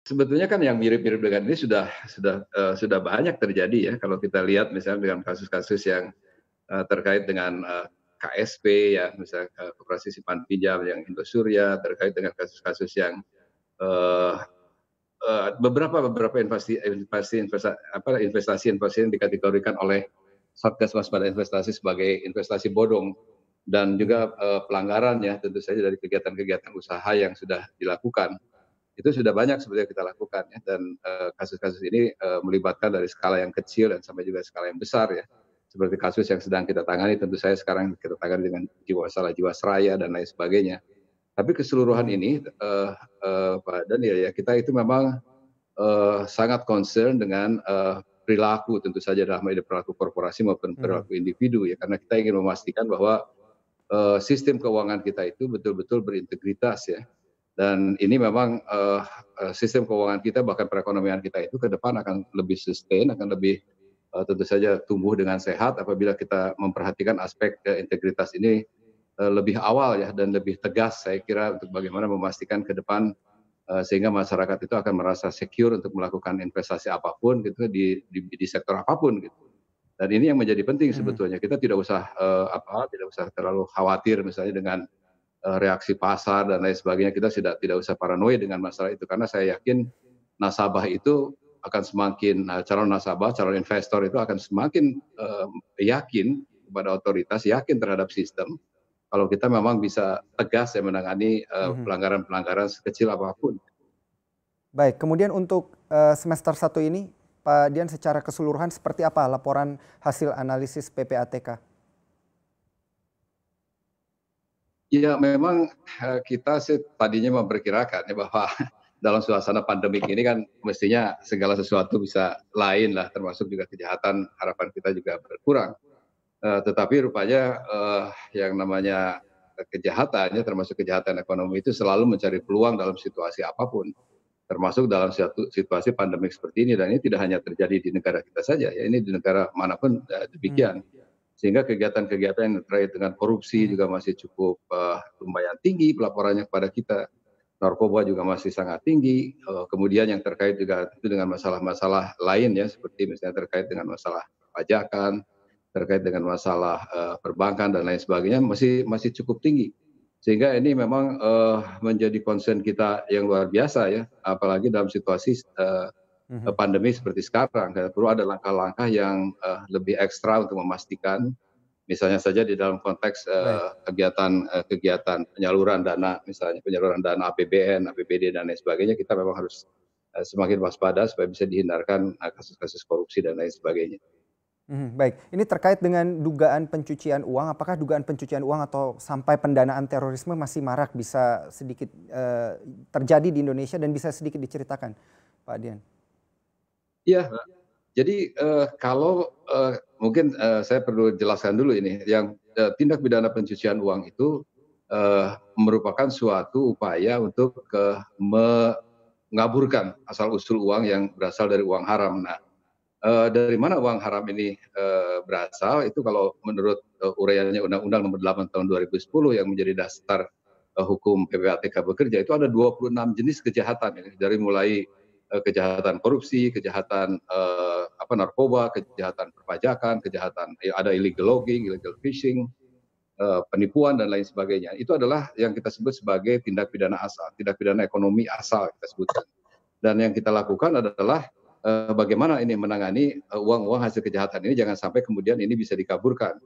Sebetulnya kan yang mirip-mirip dengan ini sudah banyak terjadi ya, kalau kita lihat misalnya dengan kasus-kasus yang, terkait dengan, KSP ya, misalnya, koperasi simpan pinjam yang Indosuria, terkait dengan kasus-kasus yang, eee beberapa investasi yang dikategorikan oleh Satgas Waspada Investasi sebagai investasi bodong dan Mhm, juga, pelanggaran ya tentu saja dari kegiatan-kegiatan usaha yang sudah dilakukan. Itu sudah banyak sebetulnya kita lakukan ya dan, kasus-kasus ini, melibatkan dari skala yang kecil dan sampai juga skala yang besar ya. Seperti kasus yang sedang kita tangani tentu saja sekarang kita tangani dengan Jiwasraya dan lain sebagainya. Tapi keseluruhan mhm, ini, Pak Daniel ya, kita itu memang, sangat concern dengan, perilaku tentu saja dalam hal ini perilaku korporasi maupun mhm, perilaku individu ya, karena kita ingin memastikan bahwa, sistem keuangan kita itu betul-betul berintegritas ya. Dan ini memang, sistem keuangan kita bahkan perekonomian kita itu ke depan akan lebih sustain, akan lebih, tentu saja tumbuh dengan sehat apabila kita memperhatikan aspek, integritas ini, lebih awal ya dan lebih tegas saya kira untuk bagaimana memastikan ke depan, sehingga masyarakat itu akan merasa secure untuk melakukan investasi apapun gitu di sektor apapun gitu. Dan ini yang menjadi penting mhm, sebetulnya, kita tidak usah, tidak usah terlalu khawatir misalnya dengan reaksi pasar dan lain sebagainya, kita tidak usah paranoid dengan masalah itu karena saya yakin nasabah itu akan semakin calon nasabah, calon investor itu akan semakin, yakin kepada otoritas, yakin terhadap sistem, kalau kita memang bisa tegas ya menangani, mhm. pelanggaran-pelanggaran sekecil apapun. Baik, kemudian untuk, semester satu ini, Pak Dian secara keseluruhan seperti apa laporan hasil analisis PPATK? Ya memang, kita sih tadinya memperkirakan ya bahwa dalam suasana pandemik ini kan mestinya segala sesuatu bisa lain lah, termasuk juga kejahatan, harapan kita juga berkurang. Tetapi rupanya, yang namanya, kejahatan ya, termasuk kejahatan ekonomi itu selalu mencari peluang dalam situasi apapun, termasuk dalam suatu situasi pandemik seperti ini dan ini tidak hanya terjadi di negara kita saja ya, ini di negara manapun, Mmm, demikian. Sehingga kegiatan-kegiatan yang terkait dengan korupsi mhm, juga masih cukup, lumayan tinggi pelaporannya kepada kita, narkoba juga masih sangat tinggi, kemudian yang terkait juga itu dengan masalah-masalah lain ya, seperti misalnya terkait dengan masalah pajakan, terkait dengan masalah, perbankan dan lain sebagainya masih masih cukup tinggi. Sehingga ini memang, menjadi concern kita yang luar biasa ya, apalagi dalam situasi, mhm. pandemi seperti sekarang, perlu ada langkah-langkah yang, lebih ekstra untuk memastikan, misalnya saja di dalam konteks, Baik. kegiatan penyaluran dana, misalnya penyaluran dana APBN, APBD dan lain sebagainya, kita memang harus, semakin waspada supaya bisa dihindarkan, kasus-kasus korupsi dan lain sebagainya. Mhm, baik. Ini terkait dengan dugaan pencucian uang, apakah dugaan pencucian uang atau sampai pendanaan terorisme masih marak bisa sedikit, terjadi di Indonesia dan bisa sedikit diceritakan, Pak Dian? Iya, jadi, kalau, mungkin, saya perlu jelaskan dulu ini, yang, tindak pidana pencucian uang itu, merupakan suatu upaya untuk, mengaburkan asal-usul uang yang berasal dari uang haram. Nah, dari mana uang haram ini, berasal, itu kalau menurut, uraiannya Undang-Undang Nomor 8 Tahun 2010 yang menjadi dasar, hukum PPATK bekerja, itu ada 26 jenis kejahatan ya, dari mulai, kejahatan korupsi, kejahatan, narkoba, kejahatan perpajakan, kejahatan ada illegal logging, illegal fishing, penipuan dan lain sebagainya. Itu adalah yang kita sebut sebagai tindak pidana asal, tindak pidana ekonomi asal kita sebutkan. Dan yang kita lakukan adalah, bagaimana ini menangani, uang-uang hasil kejahatan ini jangan sampai kemudian ini bisa dikaburkan.